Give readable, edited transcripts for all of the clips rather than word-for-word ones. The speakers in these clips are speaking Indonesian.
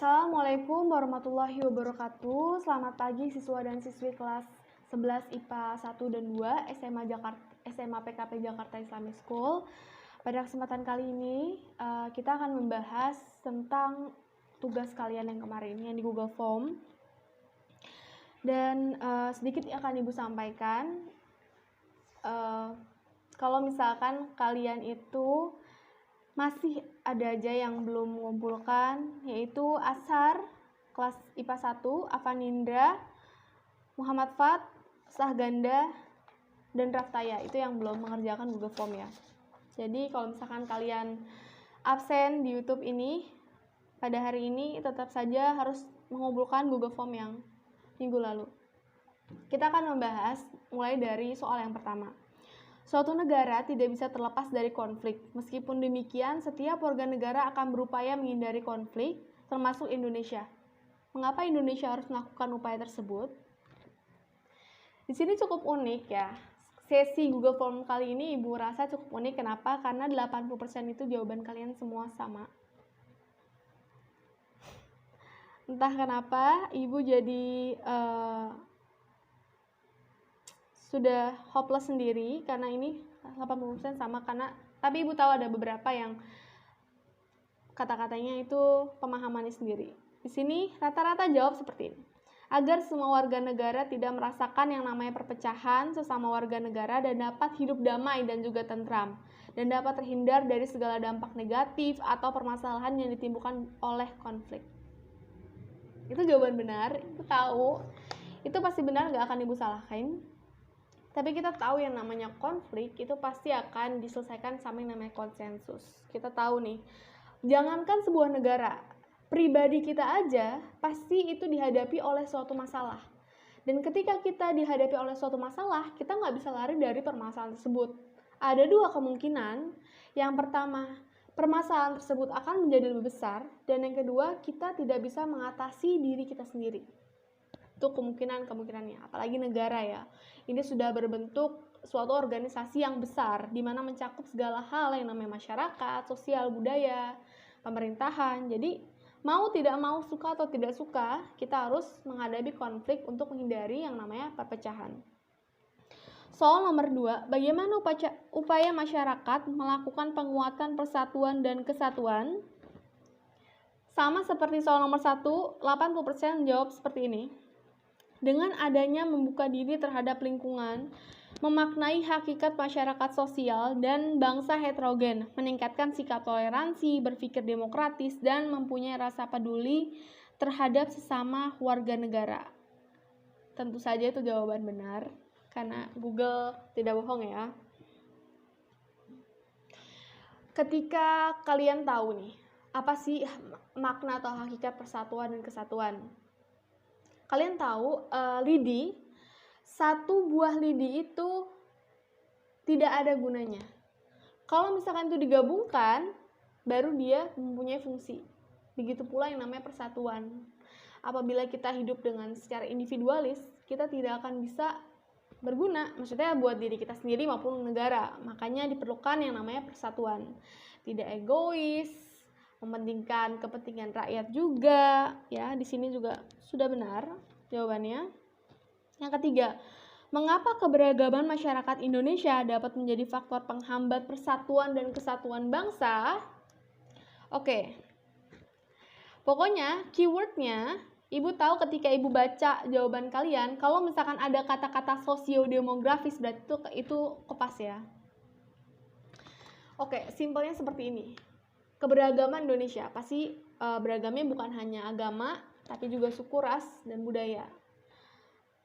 Assalamualaikum warahmatullahi wabarakatuh. Selamat pagi siswa dan siswi kelas 11 IPA 1 dan 2 SMA PKP Jakarta Islamic School. Pada kesempatan kali ini kita akan membahas tentang tugas kalian yang kemarin yang di Google Form. Dan sedikit akan Ibu sampaikan, kalau misalkan kalian itu masih ada aja yang belum mengumpulkan, yaitu Asar, kelas IPA 1, Avanindra, Muhammad Fat, Sahganda, dan Raftaya, itu yang belum mengerjakan Google Form ya. Jadi kalau misalkan kalian absen di YouTube ini, pada hari ini tetap saja harus mengumpulkan Google Form yang minggu lalu. Kita akan membahas mulai dari soal yang pertama. Suatu negara tidak bisa terlepas dari konflik. Meskipun demikian, setiap warga negara akan berupaya menghindari konflik, termasuk Indonesia. Mengapa Indonesia harus melakukan upaya tersebut? Di sini cukup unik ya. Sesi Google Form kali ini Ibu rasa cukup unik. Kenapa? Karena 80% itu jawaban kalian semua sama. Entah kenapa Ibu jadi sudah hopeless sendiri karena ini 80% sama, tapi Ibu tahu ada beberapa yang kata-katanya itu pemahamannya sendiri. Di sini rata-rata jawab seperti ini. Agar semua warga negara tidak merasakan yang namanya perpecahan sesama warga negara dan dapat hidup damai dan juga tentram dan dapat terhindar dari segala dampak negatif atau permasalahan yang ditimbulkan oleh konflik. Itu jawaban benar, Ibu tahu. Itu pasti benar, gak akan Ibu salahkan. Tapi kita tahu yang namanya konflik itu pasti akan diselesaikan sama yang namanya konsensus. Kita tahu nih, jangankan sebuah negara, pribadi kita aja pasti itu dihadapi oleh suatu masalah. Dan ketika kita dihadapi oleh suatu masalah, kita nggak bisa lari dari permasalahan tersebut. Ada dua kemungkinan. Yang pertama, permasalahan tersebut akan menjadi lebih besar. Dan yang kedua, kita tidak bisa mengatasi diri kita sendiri. Itu kemungkinannya, apalagi negara ya. Ini sudah berbentuk suatu organisasi yang besar di mana mencakup segala hal yang namanya masyarakat, sosial, budaya, pemerintahan. Jadi mau tidak mau, suka atau tidak suka, kita harus menghadapi konflik untuk menghindari yang namanya perpecahan. Soal nomor 2, bagaimana upaya masyarakat melakukan penguatan persatuan dan kesatuan? Sama seperti soal nomor 1, 80% jawab seperti ini. Dengan adanya membuka diri terhadap lingkungan, memaknai hakikat masyarakat sosial dan bangsa heterogen, meningkatkan sikap toleransi, berpikir demokratis, dan mempunyai rasa peduli terhadap sesama warga negara. Tentu saja itu jawaban benar, karena Google tidak bohong ya. Ketika kalian tahu nih, apa sih makna atau hakikat persatuan dan kesatuan? Kalian tahu lidi, satu buah lidi itu tidak ada gunanya. Kalau misalkan itu digabungkan, baru dia mempunyai fungsi. Begitu pula yang namanya persatuan. Apabila kita hidup dengan secara individualis, kita tidak akan bisa berguna. Maksudnya buat diri kita sendiri maupun negara. Makanya diperlukan yang namanya persatuan. Tidak egois, mementingkan kepentingan rakyat juga, ya. Di sini juga sudah benar jawabannya. Yang ketiga, mengapa keberagaman masyarakat Indonesia dapat menjadi faktor penghambat persatuan dan kesatuan bangsa? Oke. Pokoknya keywordnya, Ibu tahu ketika Ibu baca jawaban kalian, kalau misalkan ada kata-kata sosiodemografis, berarti itu kepas ya. Oke, simpelnya seperti ini. Keberagaman Indonesia pasti beragamnya bukan hanya agama, tapi juga suku, ras, dan budaya.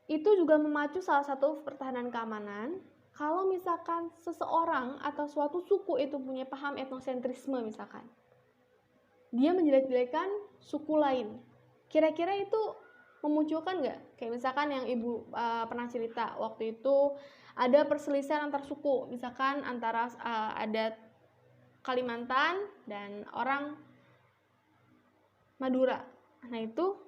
Itu juga memacu salah satu pertahanan keamanan. Kalau misalkan seseorang atau suatu suku itu punya paham etnosentrisme misalkan, dia menjelek-jelekan suku lain. Kira-kira itu memunculkan nggak? Kayak misalkan yang Ibu pernah cerita, waktu itu ada perselisihan antar suku. Misalkan antara ada Kalimantan dan orang Madura. Nah, itu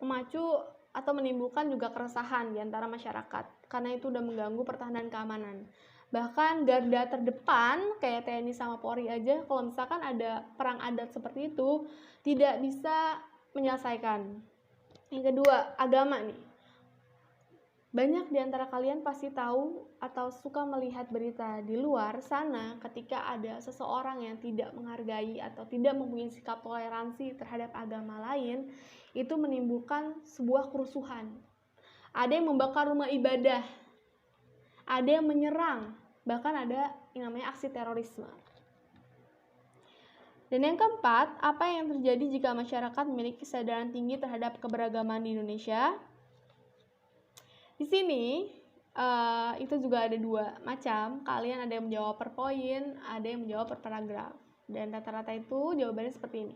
memacu atau menimbulkan juga keresahan di antara masyarakat karena itu udah mengganggu pertahanan keamanan. Bahkan garda terdepan kayak TNI sama Polri aja, kalau misalkan ada perang adat seperti itu, tidak bisa menyelesaikan. Yang kedua, agama nih. Banyak di antara kalian pasti tahu atau suka melihat berita di luar sana ketika ada seseorang yang tidak menghargai atau tidak mempunyai sikap toleransi terhadap agama lain, itu menimbulkan sebuah kerusuhan. Ada yang membakar rumah ibadah, ada yang menyerang, bahkan ada yang namanya aksi terorisme. Dan yang keempat, apa yang terjadi jika masyarakat memiliki kesadaran tinggi terhadap keberagaman di Indonesia? Di sini itu juga ada dua macam. Kalian ada yang menjawab per poin, ada yang menjawab per paragraf. Dan rata-rata itu jawabannya seperti ini.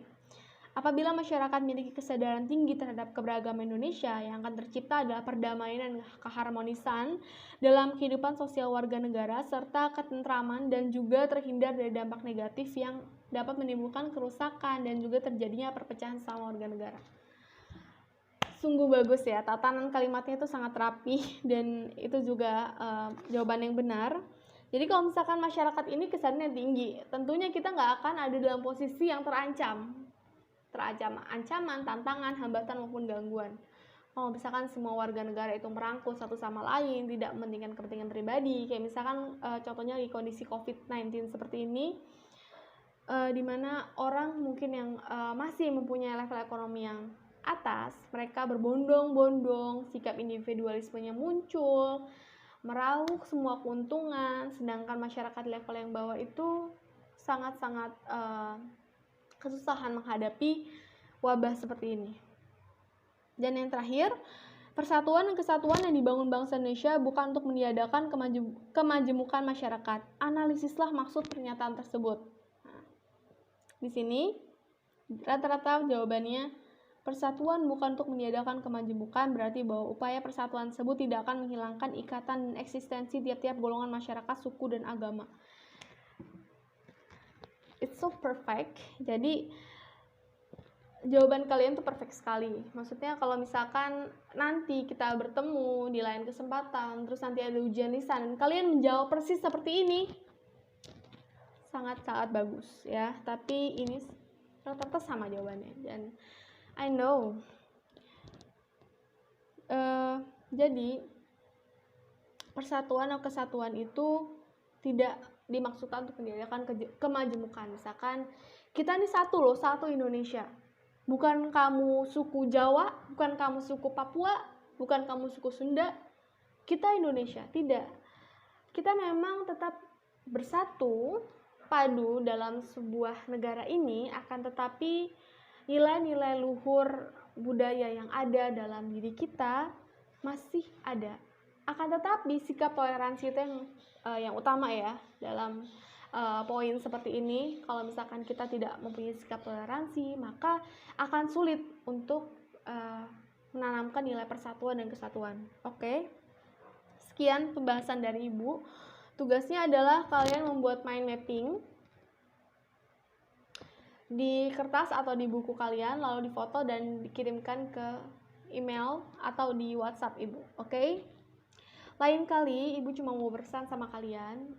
Apabila masyarakat memiliki kesadaran tinggi terhadap keberagaman Indonesia, yang akan tercipta adalah perdamaian dan keharmonisan dalam kehidupan sosial warga negara, serta ketentraman dan juga terhindar dari dampak negatif yang dapat menimbulkan kerusakan dan juga terjadinya perpecahan sama warga negara. Sungguh bagus ya, tatanan kalimatnya itu sangat rapi dan itu juga jawaban yang benar. Jadi kalau misalkan masyarakat ini kesannya tinggi, tentunya kita nggak akan ada dalam posisi yang terancam ancaman, tantangan, hambatan maupun gangguan. Kalau misalkan semua warga negara itu merangkul satu sama lain, tidak mementingkan kepentingan pribadi, kayak misalkan contohnya di kondisi COVID-19 seperti ini, di mana orang mungkin yang masih mempunyai level ekonomi yang atas, mereka berbondong-bondong, sikap individualismenya muncul, meraup semua keuntungan, sedangkan masyarakat level yang bawah itu sangat-sangat kesusahan menghadapi wabah seperti ini. Dan yang terakhir, persatuan dan kesatuan yang dibangun bangsa Indonesia bukan untuk meniadakan kemajemukan masyarakat. Analisislah maksud pernyataan tersebut. Nah, di sini rata-rata jawabannya, persatuan bukan untuk meniadakan kemajemukan, berarti bahwa upaya persatuan tersebut tidak akan menghilangkan ikatan dan eksistensi tiap-tiap golongan masyarakat, suku, dan agama. It's so perfect. Jadi jawaban kalian tuh perfect sekali. Maksudnya kalau misalkan nanti kita bertemu di lain kesempatan, terus nanti ada ujian lisan, dan kalian menjawab persis seperti ini, sangat-sangat bagus ya. Tapi ini rata-rata sama jawabannya. Dan I know. Jadi persatuan atau kesatuan itu tidak dimaksudkan untuk meniadakan kemajemukan. Misalkan kita ini satu loh, satu Indonesia. Bukan kamu suku Jawa, bukan kamu suku Papua, bukan kamu suku Sunda. Kita Indonesia, tidak. Kita memang tetap bersatu, padu dalam sebuah negara ini, akan tetapi nilai-nilai luhur budaya yang ada dalam diri kita masih ada. Akan tetapi sikap toleransi itu yang utama ya dalam poin seperti ini. Kalau misalkan kita tidak mempunyai sikap toleransi, maka akan sulit untuk menanamkan nilai persatuan dan kesatuan. Oke. Sekian pembahasan dari Ibu. Tugasnya adalah kalian membuat mind mapping di kertas atau di buku kalian, lalu difoto dan dikirimkan ke email atau di WhatsApp Ibu. Oke? Lain kali Ibu cuma mau berpesan sama kalian,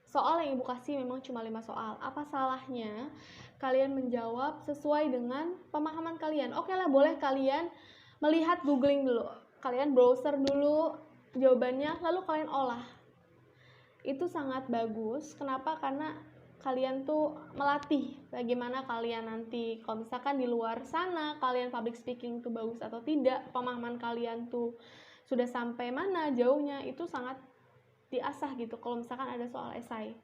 soal yang Ibu kasih memang cuma 5 soal. Apa salahnya kalian menjawab sesuai dengan pemahaman kalian? Oke lah, boleh kalian melihat googling dulu. Kalian browser dulu jawabannya, lalu kalian olah. Itu sangat bagus. Kenapa? Karena kalian tuh melatih bagaimana kalian nanti kalau misalkan di luar sana kalian public speaking tuh bagus atau tidak, pemahaman kalian tuh sudah sampai mana jauhnya, itu sangat diasah gitu kalau misalkan ada soal esai.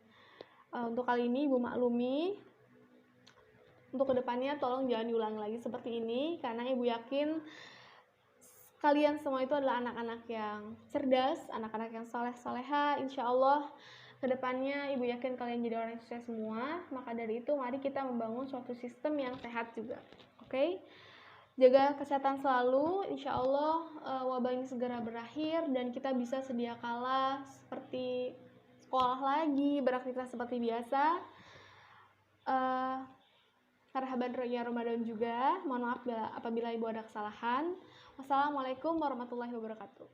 Untuk kali ini Ibu maklumi, untuk kedepannya tolong jangan diulang lagi seperti ini, karena Ibu yakin kalian semua itu adalah anak-anak yang cerdas, anak-anak yang soleh-soleha. Insya Allah kedepannya Ibu yakin kalian jadi orang yang sukses semua. Maka dari itu mari kita membangun suatu sistem yang sehat juga. Oke? Jaga kesehatan selalu, insya Allah wabah ini segera berakhir dan kita bisa sedia kala seperti sekolah lagi, beraktivitas seperti biasa. Marhaban ya Ramadan juga. Mohon maaf apabila Ibu ada kesalahan. Wassalamualaikum warahmatullahi wabarakatuh.